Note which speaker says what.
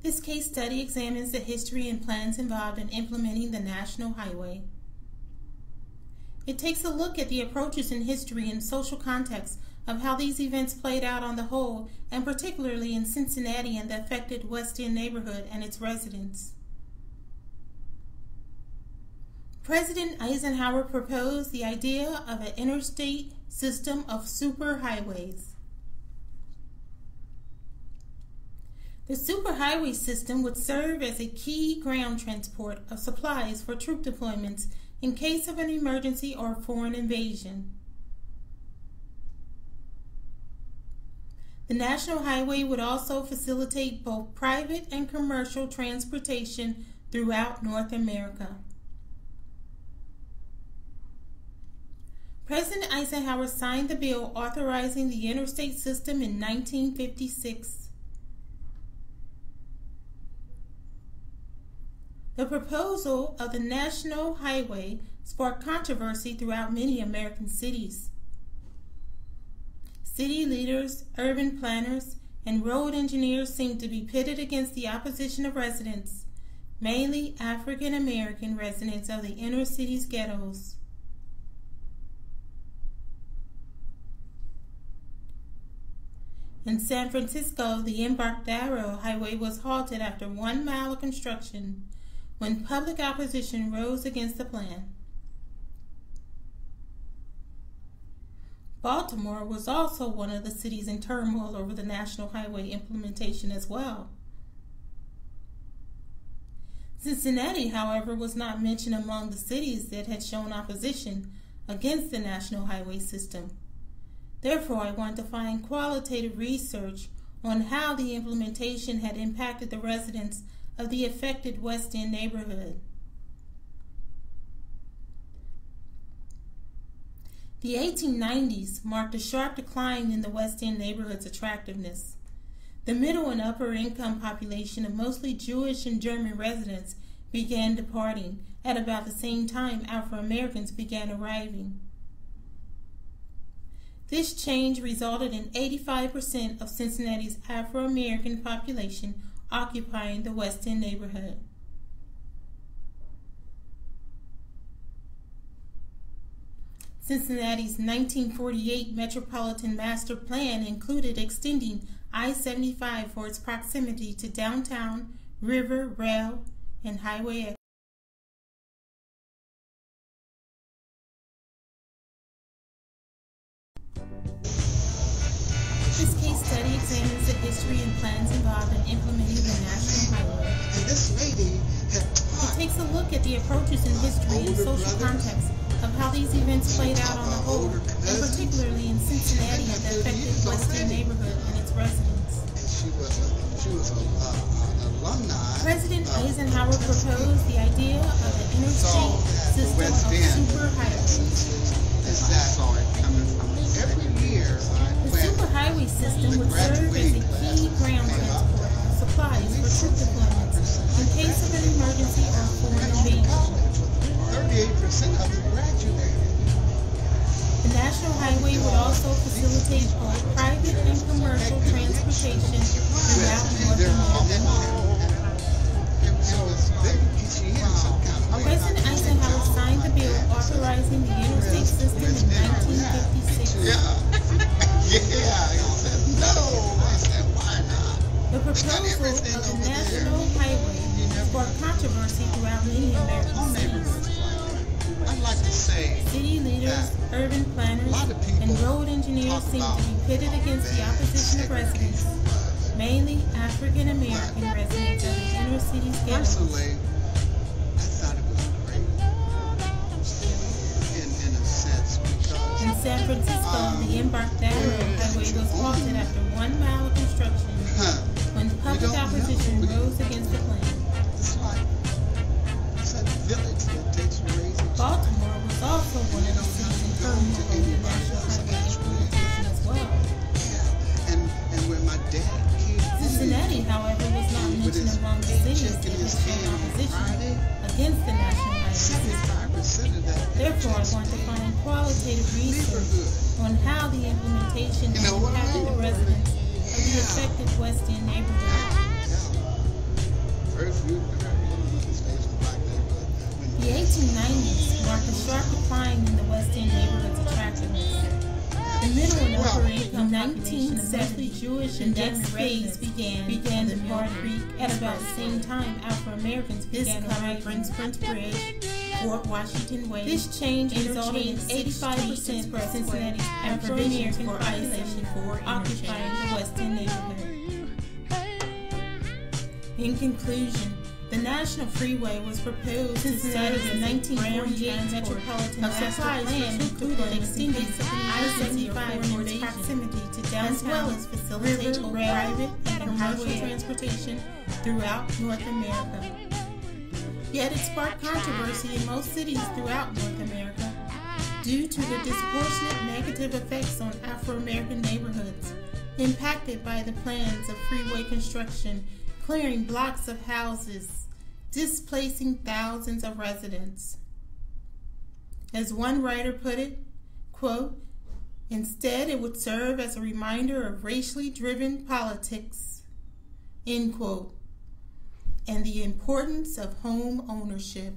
Speaker 1: This case study examines the history and plans involved in implementing the National Highway. It takes a look at the approaches in history and social context of how these events played out on the whole, and particularly in Cincinnati and the affected West End neighborhood and its residents. President Eisenhower proposed the idea of an interstate system of superhighways. The superhighway system would serve as a key ground transport of supplies for troop deployments in case of an emergency or foreign invasion. The National Highway would also facilitate both private and commercial transportation throughout North America. President Eisenhower signed the bill authorizing the interstate system in 1956. The proposal of the National Highway sparked controversy throughout many American cities. City leaders, urban planners, and road engineers seemed to be pitted against the opposition of residents, mainly African American residents of the inner city's ghettos. In San Francisco, the Embarcadero Highway was halted after 1 mile of construction when public opposition rose against the plan. Baltimore was also one of the cities in turmoil over the National Highway implementation as well. Cincinnati, however, was not mentioned among the cities that had shown opposition against the National Highway system. Therefore, I want to find qualitative research on how the implementation had impacted the residents of the affected West End neighborhood. The 1890s marked a sharp decline in the West End neighborhood's attractiveness. The middle and upper income population of mostly Jewish and German residents began departing at about the same time Afro-Americans began arriving. This change resulted in 85% of Cincinnati's Afro-American population occupying the West End neighborhood. Cincinnati's 1948 Metropolitan Master Plan included extending I-75 for its proximity to downtown, river, rail, and highway. This case study examines the history and plans involved in implementing the National Highway. It takes a look at the approaches in history and social context of how these events played out on the whole, and particularly in Cincinnati and the affected West End neighborhood and its residents. President Eisenhower proposed the idea of an interstate system of superhighways. The superhighway system would serve as a key ground transport of supplies for troop deployments in case of an emergency or foreign invasion.
Speaker 2: 38% of them graduated.
Speaker 1: The National Highway would also facilitate both private and commercial transportation throughout North America. President Eisenhower signed the bill authorizing the interstate system in 1956. The proposal of the National Highway sparked controversy throughout many American cities. City leaders, urban planners, and road engineers seemed to be pitted against the opposition of residents, mainly African American residents of the inner city's ghettos.
Speaker 2: Personally, I thought it was great, in a sense, because
Speaker 1: in San Francisco, the Embarcadero Highway was halted after 1 mile of construction when public opposition rose against the plan.
Speaker 2: It's a village that takes raising.
Speaker 1: Baltimore was also one of the cities in turmoil over the National Highway implementation as well.
Speaker 2: And when my dad came,
Speaker 1: Cincinnati, however, was not mentioned among the cities that had shown opposition against the National Highway system. Therefore, I want to find qualitative research on how the implementation impacted the residents of the affected West End neighborhood.
Speaker 2: very few states with black neighborhood.
Speaker 1: The 1890s marked a sharp decline in the West End neighborhood's attractiveness. The middle and upper income 1970 Jewish and German phase began in Mill Creek at about the same time Afro-Americans began to arrive Prince Bridge, Fort Washington Way. This change resulted in 85% of Cincinnati's Afro-American population occupying the West End neighborhood. In conclusion, the National Freeway was proposed to serve the 1948 Metropolitan Master Plan, included extending I-75 for its proximity to downtown, as well as facilitate private and commercial transportation throughout North America. Yet it sparked controversy in most cities throughout North America due to the disproportionate negative effects on Afro-American neighborhoods impacted by the plans of freeway construction, clearing blocks of houses, displacing thousands of residents. As one writer put it, quote, "Instead, it would serve as a reminder of racially driven politics," end quote, and the importance of home ownership.